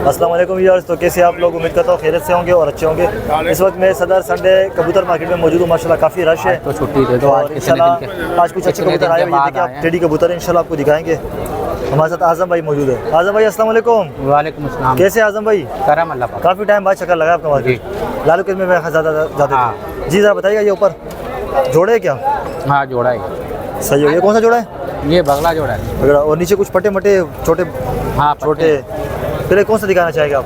अस्सलाम वालेकुम व्यूअर्स। तो कैसे आप लोग, उम्मीद करता हूँ खैरियत से होंगे और अच्छे होंगे। इस वक्त मैं सदर संडे कबूतर मार्केट में मौजूद हूँ। माशाल्लाह काफ़ी रश है। तो छुट्टी दे दो आज, इंशाल्लाह आज कुछ अच्छे कबूतर आए हुए हैं। देखिए आप टेडी कबूतर इंशाल्लाह आपको दिखाएंगे। हमारे साथ आजम भाई मौजूद है। आजम भाई अस्सलाम वालेकुम। वालेकुम अस्सलाम। कैसे आजम भाई? करम अल्लाह पाक। काफ़ी टाइम बाद चक्कर लगा आपका मार्केट। लालू किस में ज़्यादा जाते थे जी। ज़रा बताइएगा, ये ऊपर जोड़े क्या? हाँ जोड़ा है। सही हो। ये कौन सा जोड़ा है? ये बगला जोड़ा है। बगड़ा। और नीचे कुछ पटे मटे छोटे? हाँ छोटे। पहले कौन सा दिखाना चाहेंगे आप?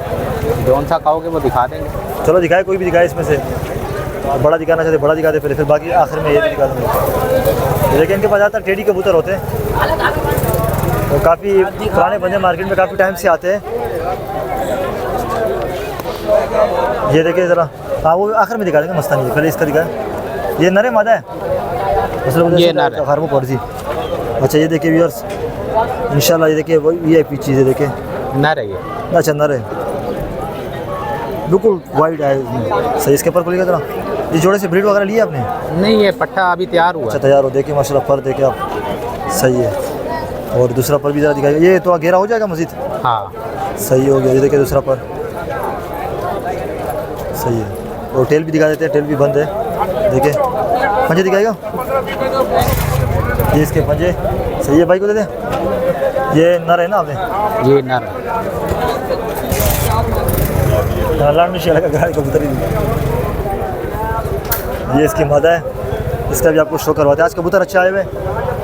कौन सा कहोगे वो दिखा देंगे। चलो दिखाए, कोई भी दिखाए इसमें से। बड़ा दिखाना चाहते बड़ा दिखा दे पहले, फिर बाकी आखिर में ये भी दिखा दूँगा। लेकिन इनके पास ज़्यादातर टेडी कबूतर होते हैं। तो काफ़ी पुराने बंदे मार्केट में काफ़ी टाइम से आते हैं। ये देखिए ज़रा। हाँ वो आखिर में दिखा देंगे, मस्तानी। पहले इसका दिखाए। ये नर है मादा है? ये नर है। खरमो पड़ जी। अच्छा ये देखिए व्यूअर्स, इंशाल्लाह ये देखिए वही VIP चीज़ें देखिए। नर है ये। अच्छा नर है, बिल्कुल वाइट है इसमें। सही। इसके ऊपर खुलेगा जरा। इस जोड़े से ब्रीड वगैरह लिया आपने? नहीं, ये पट्टा अभी तैयार हुआ। अच्छा तैयार हो। देखिए माशाल्लाह पर देखिए आप। सही है। और दूसरा पर भी ज़रा दिखाइए। ये तो घेरा हो जाएगा मज़ीद? हाँ सही हो गया। ये देखिए दूसरा पर सही है। और टेल भी दिखा देते हैं। टेल भी बंद है। देखिए पंजे दिखाएगा। ये इसके पंजे सही है। भाई को दे दें। ये नर है ना आपने? ये नर है। कबूतर। ये इसकी मादा है। इसका भी आपको शो करवाते हैं। आज कबूतर अच्छा आए हुए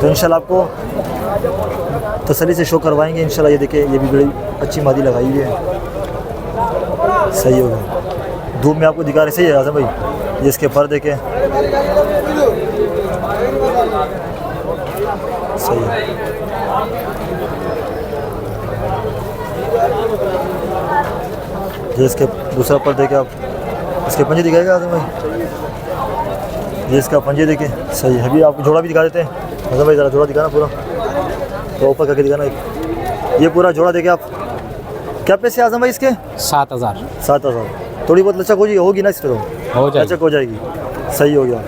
तो इंशाल्लाह आपको तसल्ली से शो करवाएंगे इंशाल्लाह। ये देखिए ये भी बड़ी अच्छी मादी लगाई हुई है। सही होगा। धूप में आपको दिखा रहे। सही है आजम भाई। ये इसके पर देखे। सही है। ये इसके दूसरा पर देखे आप। इसके पंजे दिखाएगा आजम भाई। ये इसका पंजे देखे। सही है। अभी आपको जोड़ा भी दिखा देते हैं। आजम भाई ज़रा जोड़ा दिखाना पूरा, तो ऊपर करके दिखाना। ये पूरा जोड़ा देखे आप। क्या पैसे आजम भाई इसके? 7,000। 7,000। थोड़ी बहुत लचक होगी ना इस तरह? हो जाएगी। लचक हो जाएगी। सही हो गया।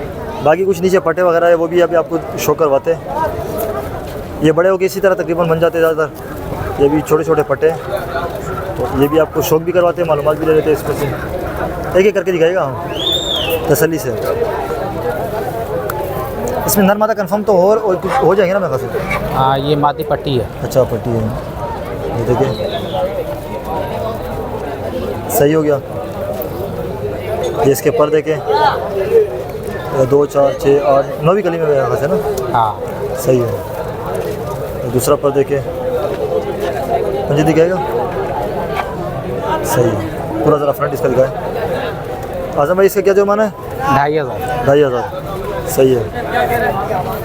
बाकी कुछ नीचे पट्टे वगैरह है वो भी अभी आपको शो करवाते हैं। ये बड़े हो गए इसी तरह तकरीबन बन जाते हैं ज़्यादातर। ये भी छोटे छोटे पट्टे हैं, तो ये भी आपको शौक भी करवाते हैं, मालूमात भी ले लेते हैं इसमें से। एक एक करके दिखाएगा हम तसल्ली से। इसमें नर मादा कंफर्म तो हो जाएंगे ना मेरे ख्याल से? हाँ ये मादी पट्टी है। अच्छा पट्टी है। ये देखिए सही हो गया। ये इसके पर देखें। 2 4 6 8 9वीं गली में मेरे ख्याल से ना? हाँ सही है। दूसरा पर देखें। पंजे दिखाएगा। सही है। पूरा ज़रा फ्रंट इसका दिखाए। आजम भाई इसका क्या जुर्माना है? 2,500। 2,500। सही है।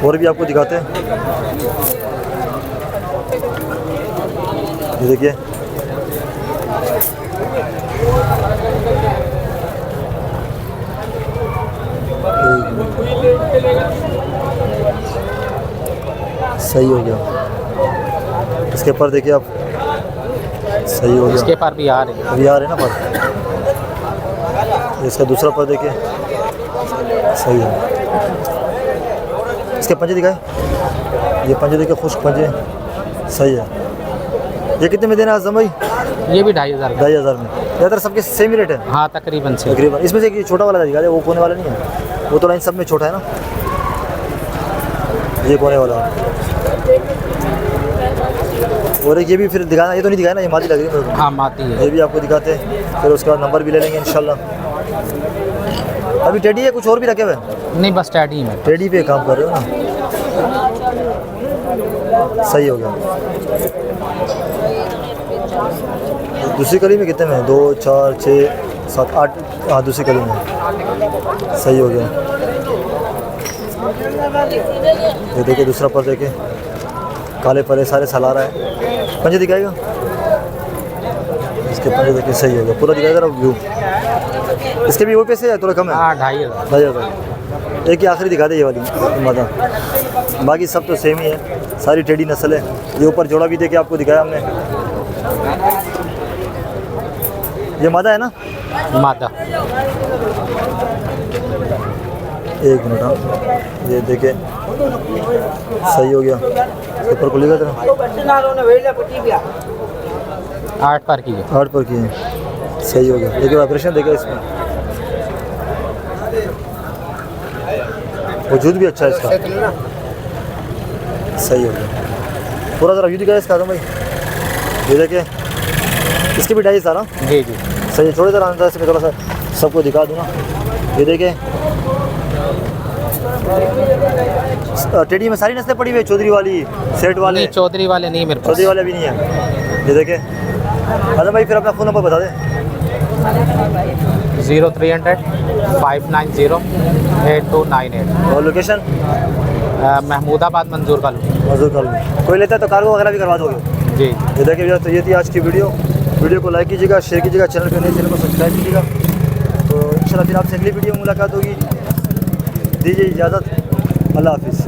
और भी आपको दिखाते हैं। ये देखिए सही हो गया। इसके पर देखिए आप। सही हो गया। इसके पर भी आ रहे हैं। अभी आ रहे हैं ना पर। इसका दूसरा पर देखिए। सही है। इसके पंजे दिखाए। ये पंजे देखिए, खुश्क पंजे। सही है। ये कितने में देना आजम भाई? ये भी 2,500। 2,500 में। ज़्यादातर सबके सेम ही रेट है? हाँ तकरीबन से। तकरीबन। इसमें से छोटा वाला दिखा दे। वो कोने वाला नहीं है? वो तो लाइन सब में छोटा है ना। ये कोने वाला। और एक ये भी फिर दिखाना। ये तो नहीं दिखाया ना, ये मादी लग रही है मेरे को। हाँ मादी है। ये भी आपको दिखाते हैं। फिर उसके बाद नंबर भी ले लेंगे इंशाल्लाह। अभी टेडी है, कुछ और भी रखे हुए? नहीं बस टैडी में। टेडी पे काम कर रहे हो ना? सही हो गया। दूसरी कली में कितने में? 2 4 6 7 8। हाँ दूसरी कली में। सही हो गया। ये देखिए दूसरा पर देखे। काले परे सारे सला रहा है। पंजे दिखाएगा। इसके पंजे देखिए। सही हो गया। पूरा दिखाएगा ना व्यू। इसके भी वो पैसे है थोड़ा कम है? हाँ 2,500। 2,500। एक ही आखिरी दिखा दे ये वाली मादा। बाकी सब तो सेम ही है, सारी टेडी नस्ल है। ये ऊपर जोड़ा भी देके आपको दिखाया हमने। ये मादा है ना? मादा। एक मिनट। हाँ ये देखे। सही हो गया। ऊपर खुलेगा तेरा। 8 पर की है। 8 पर की है, सही हो गया। देखिए ऑपरेशन देखिए इसमें, वजूद भी अच्छा है इसका, सही हो गया। पूरा ज़रा व्यू दिखाया इसका आजम भाई, ये देखिए इसकी भी डाइस सारा जी जी। सही है। छोड़े ज़रा अंदर से मैं थोड़ा सा सबको दिखा दूँ ना, ये देखिए टेडी में सारी नस्लें पड़ी हुई है, चौधरी वाली, सेठ वाले। नहीं चौधरी वाले नहीं मेरे पास। चौधरी वाले भी नहीं है, ये देखिए। आजम भाई फिर अपना फ़ोन नंबर बता दें। 0300 590 8298। और लोकेशन महमूदाबाद मंजूर का मजदूर कॉलोनी। कोई लेता है तो कार्गो वगैरह भी करवा दोगे? जी। ये देखिए भैया, तो ये थी आज की वीडियो को लाइक कीजिएगा, शेयर कीजिएगा, चैनल को सब्सक्राइब कीजिएगा। तो इंशाल्लाह फिर आपसे अगली वीडियो में मुलाकात होगी। दीजिए इजाज़त, अल्लाह हाफिज़।